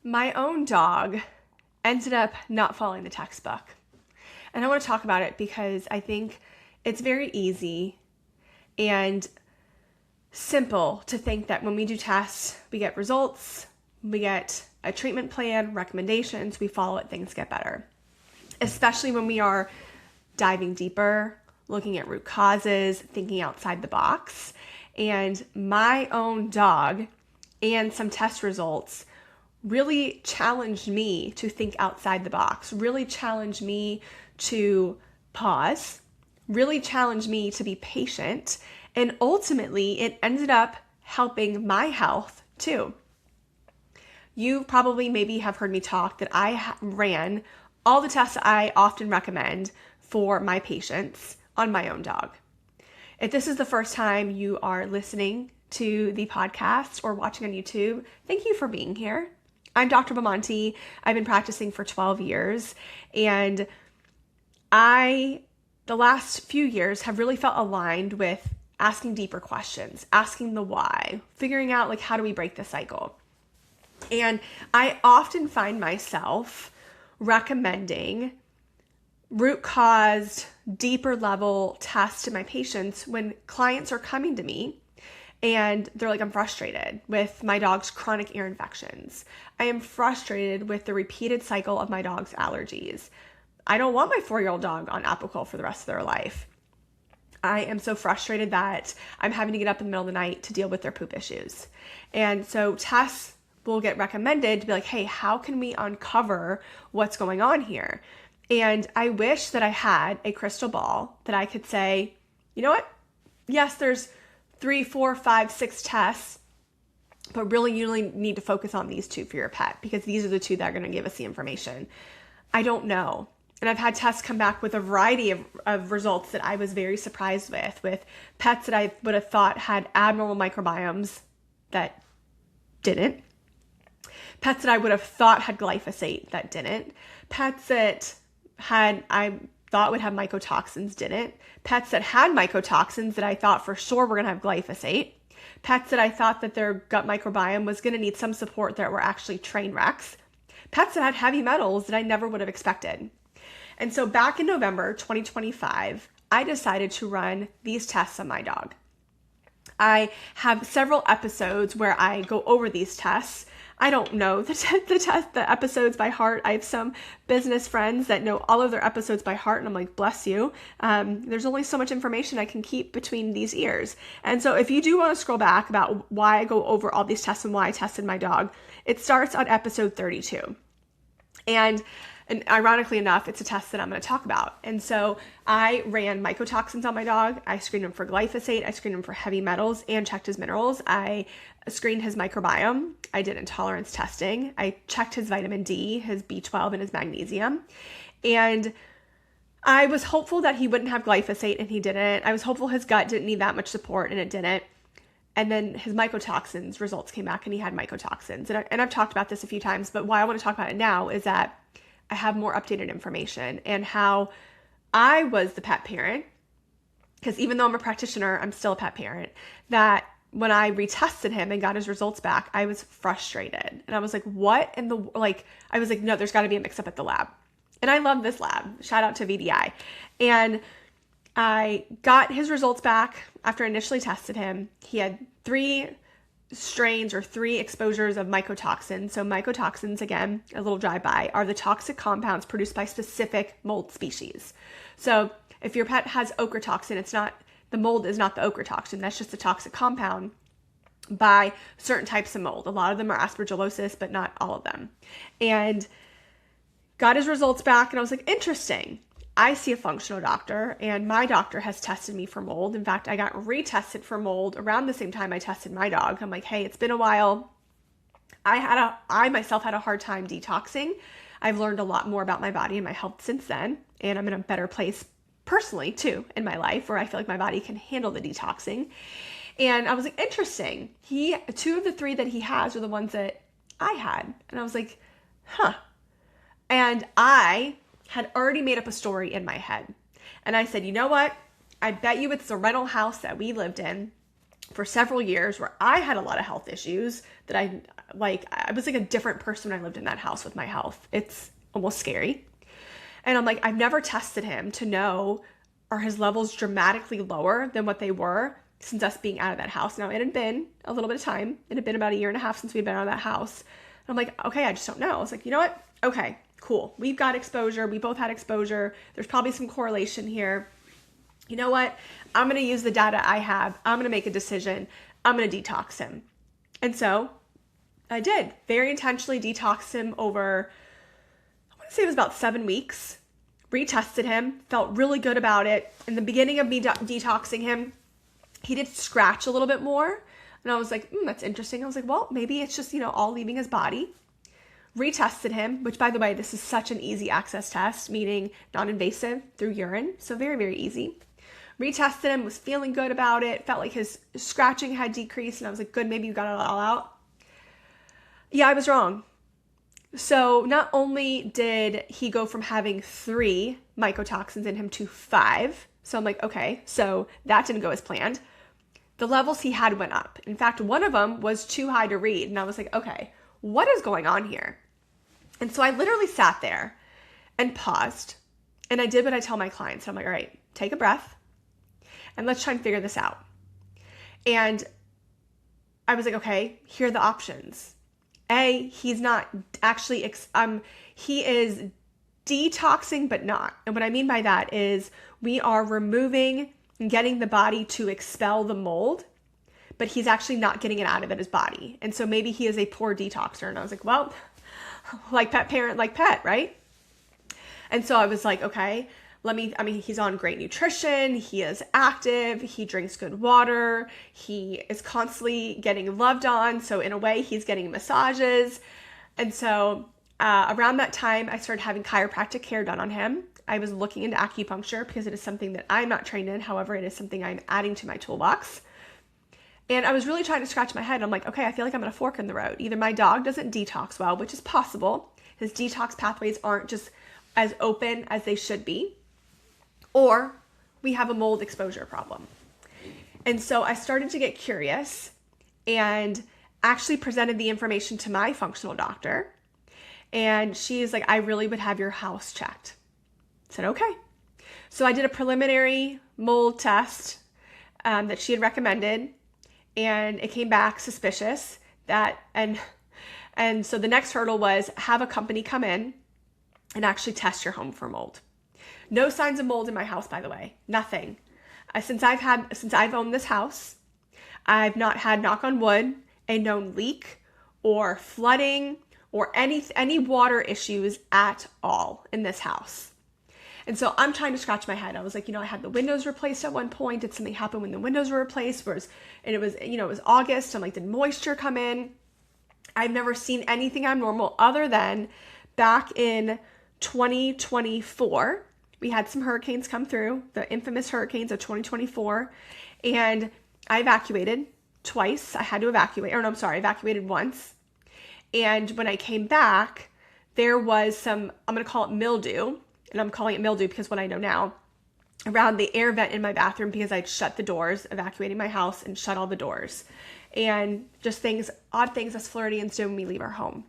my own dog ended up not following the textbook. And I want to talk about it because I think it's very easy and simple to think that when we do tests, we get results, we get a treatment plan, recommendations, we follow it, things get better. Especially when we are diving deeper, looking at root causes, thinking outside the box. And my own dog and some test results really challenged me to think outside the box, really challenged me to pause, really challenged me to be patient. And ultimately, it ended up helping my health too. You probably maybe have heard me talk that I ran all the tests I often recommend for my patients on my own dog. If this is the first time you are listening to the podcast or watching on YouTube, thank you for being here. I'm Dr. Bamonte. I've been practicing for 12 years, and the last few years have really felt aligned with asking deeper questions, asking the why, figuring out like how do we break the cycle. And I often find myself recommending root caused, deeper level tests to my patients when clients are coming to me and they're like, I'm frustrated with my dog's chronic ear infections. I am frustrated with the repeated cycle of my dog's allergies. I don't want my 4-year-old dog on Apoquel for the rest of their life. I am so frustrated that I'm having to get up in the middle of the night to deal with their poop issues. And so tests will get recommended to be like, hey, how can we uncover what's going on here? And I wish that I had a crystal ball that I could say, you know what? Yes, there's 3, 4, 5, 6 tests, but really you only need to focus on these 2 for your pet because these are the 2 that are going to give us the information. I don't know. And I've had tests come back with a variety of results that I was very surprised with pets that I would have thought had abnormal microbiomes that didn't. Pets that I would have thought had glyphosate that didn't. Pets that I thought would have mycotoxins didn't. Pets that had mycotoxins that I thought for sure were going to have glyphosate. Pets that I thought that their gut microbiome was going to need some support that were actually train wrecks. Pets that had heavy metals that I never would have expected. And so back in November 2025, I decided to run these tests on my dog. I have several episodes where I go over these tests. I don't know the episodes by heart. I have some business friends that know all of their episodes by heart, and I'm like, bless you. There's only so much information I can keep between these ears. And so if you do want to scroll back about why I go over all these tests and why I tested my dog, it starts on episode 32. And ironically enough, it's a test that I'm going to talk about. And so I ran mycotoxins on my dog. I screened him for glyphosate. I screened him for heavy metals and checked his minerals. I screened his microbiome. I did intolerance testing. I checked his vitamin D, his B12, and his magnesium. And I was hopeful that he wouldn't have glyphosate, and he didn't. I was hopeful his gut didn't need that much support, and it didn't. And then his mycotoxins results came back, and he had mycotoxins. And I've talked about this a few times, but why I want to talk about it now is that I have more updated information and how I was the pet parent, because even though I'm a practitioner, I'm still a pet parent, that when I retested him and got his results back, I was frustrated. And I was like, what in the, I was like, no, there's got to be a mix up at the lab. And I love this lab. Shout out to VDI. And I got his results back after I initially tested him. He had 3 strains or 3 exposures of mycotoxins. So mycotoxins, again, a little drive-by, are the toxic compounds produced by specific mold species. So if your pet has ochratoxin, the mold is not the ochratoxin. That's just a toxic compound by certain types of mold. A lot of them are aspergillosis, but not all of them. And got his results back, and I was like, interesting. I see a functional doctor, and my doctor has tested me for mold. In fact, I got retested for mold around the same time I tested my dog. I'm like, hey, it's been a while. I myself had a hard time detoxing. I've learned a lot more about my body and my health since then, and I'm in a better place personally too in my life where I feel like my body can handle the detoxing. And I was like, interesting. 2 of the 3 that he has are the ones that I had. And I was like, huh. And I had already made up a story in my head. And I said, you know what? I bet you it's the rental house that we lived in for several years where I had a lot of health issues that I was like a different person when I lived in that house with my health. It's almost scary. And I'm like, I've never tested him to know, are his levels dramatically lower than what they were since us being out of that house. Now, it had been a little bit of time. It had been about 1.5 years since we'd been out of that house. And I'm like, okay, I just don't know. I was like, you know what? Okay, cool. We've got exposure. We both had exposure. There's probably some correlation here. You know what? I'm going to use the data I have. I'm going to make a decision. I'm going to detox him. And so I did very intentionally detox him over, I want to say it was about 7 weeks. Retested him, felt really good about it. In the beginning of me detoxing him, he did scratch a little bit more. And I was like, that's interesting. I was like, well, maybe it's just, all leaving his body. Retested him, which, by the way, this is such an easy access test, meaning non-invasive through urine. So very, very easy. Retested him, was feeling good about it, felt like his scratching had decreased. And I was like, good, maybe you got it all out. Yeah, I was wrong. So not only did he go from having 3 mycotoxins in him to 5. So I'm like, okay, so that didn't go as planned. The levels he had went up. In fact, one of them was too high to read. And I was like, okay, what is going on here? And so I literally sat there and paused. And I did what I tell my clients. I'm like, all right, take a breath and let's try and figure this out. And I was like, okay, here are the options. A, he's not actually, he is detoxing, but not. And what I mean by that is we are removing and getting the body to expel the mold, but he's actually not getting it out of his body. And so maybe he is a poor detoxer. And I was like, well, like pet parent, like pet, right? And so I was like, okay, he's on great nutrition. He is active. He drinks good water. He is constantly getting loved on. So in a way, he's getting massages. And so around that time, I started having chiropractic care done on him. I was looking into acupuncture because it is something that I'm not trained in. However, it is something I'm adding to my toolbox. And I was really trying to scratch my head. I'm like, okay, I feel like I'm at a fork in the road. Either my dog doesn't detox well, which is possible. His detox pathways aren't just as open as they should be. Or we have a mold exposure problem. And so I started to get curious and actually presented the information to my functional doctor. And she's like, I really would have your house checked. I said, okay. So I did a preliminary mold test that she had recommended. And it came back suspicious and so the next hurdle was have a company come in and actually test your home for mold. No signs of mold in my house, by the way. Nothing. Since I've owned this house, I've not had, knock on wood, a known leak or flooding or any water issues at all in this house. And so I'm trying to scratch my head. I was like, I had the windows replaced at one point. Did something happen when the windows were replaced? It was August. I'm like, did moisture come in? I've never seen anything abnormal other than back in 2024. We had some hurricanes come through, the infamous hurricanes of 2024. And I evacuated twice. I evacuated once. And when I came back, there was some, I'm going to call it mildew. And I'm calling it mildew because what I know now, around the air vent in my bathroom because I'd shut the doors, evacuating my house and shut all the doors. And just odd things us Floridians do when we leave our home.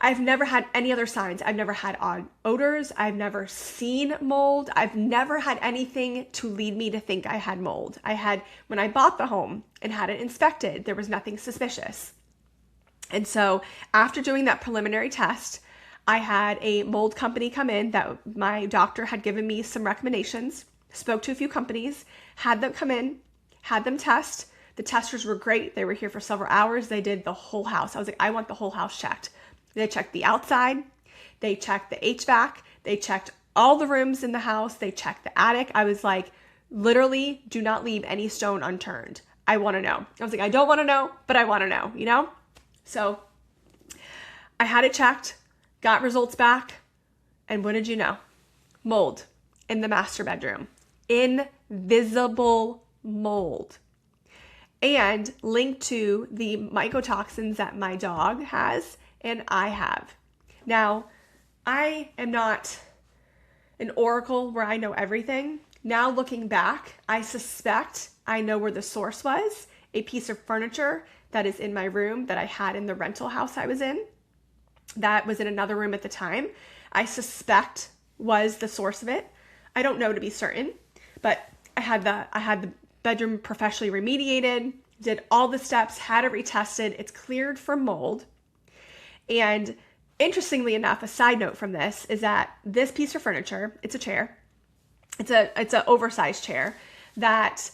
I've never had any other signs. I've never had odd odors. I've never seen mold. I've never had anything to lead me to think I had mold. When I bought the home and had it inspected, there was nothing suspicious. And so after doing that preliminary test, I had a mold company come in that my doctor had given me some recommendations, spoke to a few companies, had them come in, had them test. The testers were great. They were here for several hours. They did the whole house. I was like, I want the whole house checked. They checked the outside. They checked the HVAC. They checked all the rooms in the house. They checked the attic. I was like, literally, do not leave any stone unturned. I want to know. I was like, I don't want to know, but I want to know, So I had it checked. Got results back, and what did you know? Mold in the master bedroom. Invisible mold. And linked to the mycotoxins that my dog has and I have. Now, I am not an oracle where I know everything. Now looking back, I suspect I know where the source was, a piece of furniture that is in my room that I had in the rental house I was in, that was in another room at the time. I suspect was the source of it. I don't know to be certain, but I had the bedroom professionally remediated, did all the steps, had it retested. It's cleared for mold. And interestingly enough, a side note from this is that this piece of furniture, it's a chair. It's an oversized chair that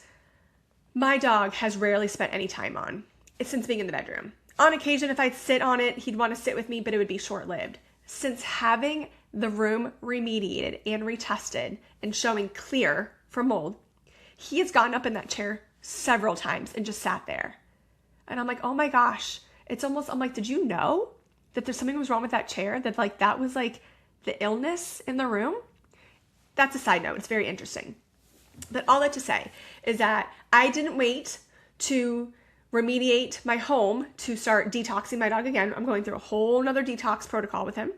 my dog has rarely spent any time on. It's since being in the bedroom. On occasion, if I'd sit on it, he'd want to sit with me, but it would be short-lived. Since having the room remediated and retested and showing clear for mold, he has gotten up in that chair several times and just sat there. And I'm like, oh my gosh. I'm like, did you know that there's something was wrong with that chair? That like, that was like the illness in the room? That's a side note. It's very interesting. But all that to say is that I didn't wait to remediate my home to start detoxing my dog again. I'm going through a whole nother detox protocol with him.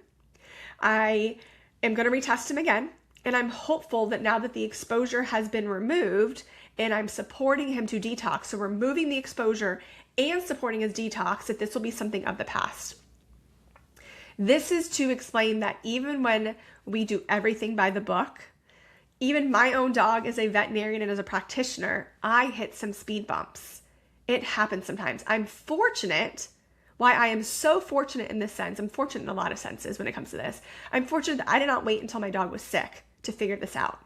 I am going to retest him again. And I'm hopeful that now that the exposure has been removed and I'm supporting him to detox, so removing the exposure and supporting his detox, that this will be something of the past. This is to explain that even when we do everything by the book, even my own dog as a veterinarian and as a practitioner, I hit some speed bumps. It happens sometimes. I'm fortunate. Why I am so fortunate in this sense, I'm fortunate in a lot of senses when it comes to this. I'm fortunate that I did not wait until my dog was sick to figure this out.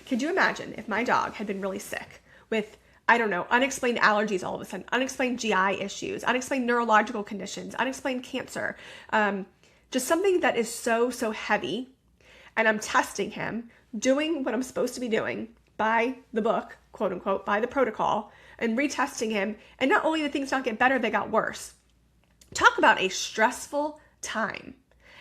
Could you imagine if my dog had been really sick with, I don't know, unexplained allergies all of a sudden, unexplained GI issues, unexplained neurological conditions, unexplained cancer, just something that is so heavy, and I'm testing him, doing what I'm supposed to be doing by the book, quote unquote, by the protocol, and retesting him, and not only did things not get better, they got worse. Talk about a stressful time.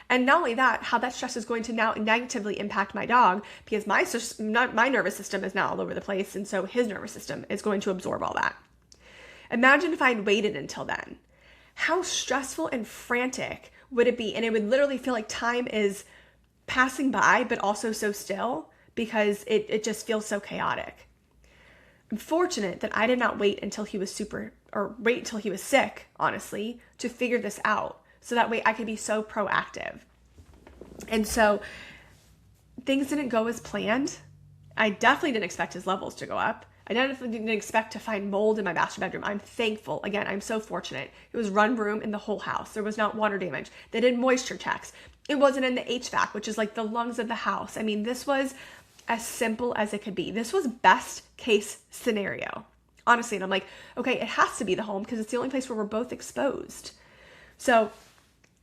And not only that, how that stress is going to now negatively impact my dog, because my nervous system is now all over the place, and so his nervous system is going to absorb all that. Imagine if I'd waited until then. How stressful and frantic would it be? And it would literally feel like time is passing by, but also so still, because it just feels so chaotic. I'm fortunate that I did not wait until he was sick, honestly, to figure this out. So that way I could be so proactive. And so things didn't go as planned. I definitely didn't expect his levels to go up. I definitely didn't expect to find mold in my master bedroom. I'm thankful. Again, I'm so fortunate. It was run room in the whole house. There was not water damage. They did moisture checks. It wasn't in the HVAC, which is like the lungs of the house. I mean, this was as simple as it could be. This was best case scenario, honestly. And I'm like, okay, it has to be the home because it's the only place where we're both exposed. So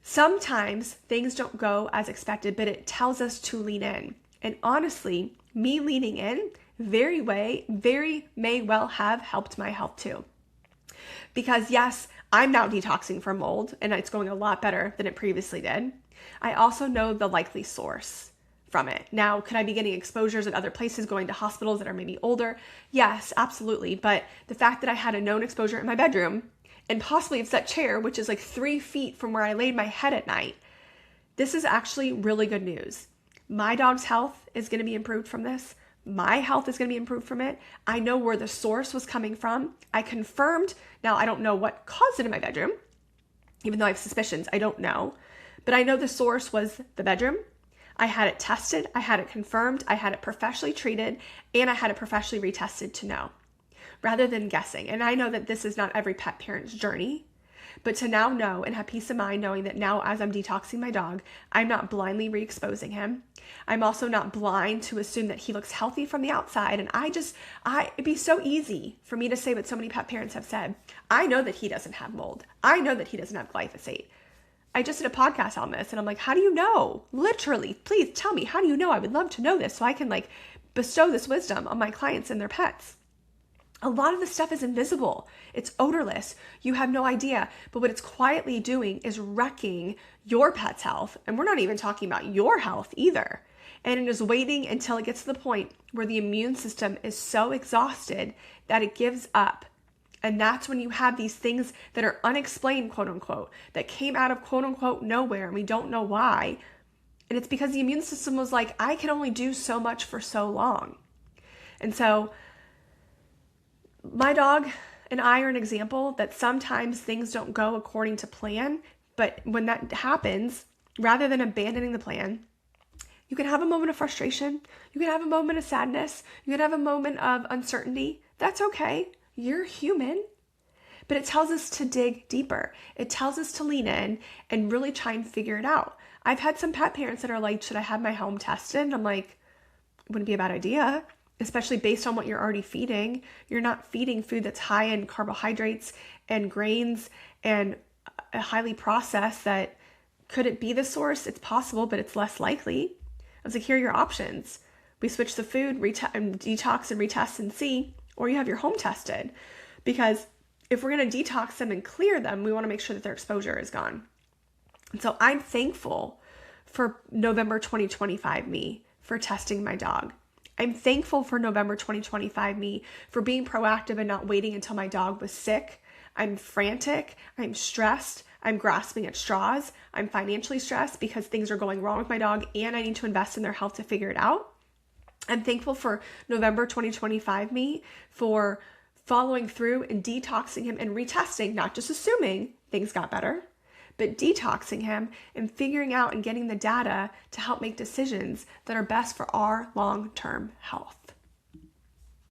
sometimes things don't go as expected, but it tells us to lean in. And honestly, me leaning in very may well have helped my health too. Because yes, I'm now detoxing from mold and it's going a lot better than it previously did. I also know the likely source from it. Now, could I be getting exposures at other places, going to hospitals that are maybe older? Yes, absolutely. But the fact that I had a known exposure in my bedroom, and possibly it's that chair, which is like 3 feet from where I laid my head at night, this is actually really good news. My dog's health is going to be improved from this. My health is going to be improved from it. I know where the source was coming from. I confirmed. Now, I don't know what caused it in my bedroom, even though I have suspicions. I don't know. But I know the source was the bedroom. I had it tested. I had it confirmed. I had it professionally treated, and I had it professionally retested to know, rather than guessing. And I know that this is not every pet parent's journey, but to now know and have peace of mind knowing that now as I'm detoxing my dog, I'm not blindly re-exposing him. I'm also not blind to assume that he looks healthy from the outside. And it'd be so easy for me to say what so many pet parents have said. I know that he doesn't have mold. I know that he doesn't have glyphosate. I just did a podcast on this and I'm like, how do you know? Literally, please tell me, how do you know? I would love to know this so I can bestow this wisdom on my clients and their pets. A lot of this stuff is invisible. It's odorless. You have no idea. But what it's quietly doing is wrecking your pet's health. And we're not even talking about your health either. And it is waiting until it gets to the point where the immune system is so exhausted that it gives up. And that's when you have these things that are unexplained, quote unquote, that came out of quote unquote nowhere and we don't know why. And it's because the immune system was like, I can only do so much for so long. And so My dog and I are an example that sometimes things don't go according to plan, but when that happens, rather than abandoning the plan, you can have a moment of frustration. You can have a moment of sadness. You can have a moment of uncertainty. That's okay. You're human. But it tells us to dig deeper. It tells us to lean in and really try and figure it out. I've had some pet parents that are like, should I have my home tested? And I'm like, it wouldn't be a bad idea, especially based on what you're already feeding. You're not feeding food that's high in carbohydrates and grains and highly processed. That could it be the source? It's possible, but it's less likely. I was like, here are your options. We switch the food, detox and retest and see, or you have your home tested. Because if we're going to detox them and clear them, we want to make sure that their exposure is gone. And so I'm thankful for November 2025 me for testing my dog. I'm thankful for November 2025 me for being proactive and not waiting until my dog was sick. I'm frantic. I'm stressed. I'm grasping at straws. I'm financially stressed because things are going wrong with my dog and I need to invest in their health to figure it out. I'm thankful for November 2025 me for following through and detoxing him and retesting, not just assuming things got better, but detoxing him and figuring out and getting the data to help make decisions that are best for our long-term health.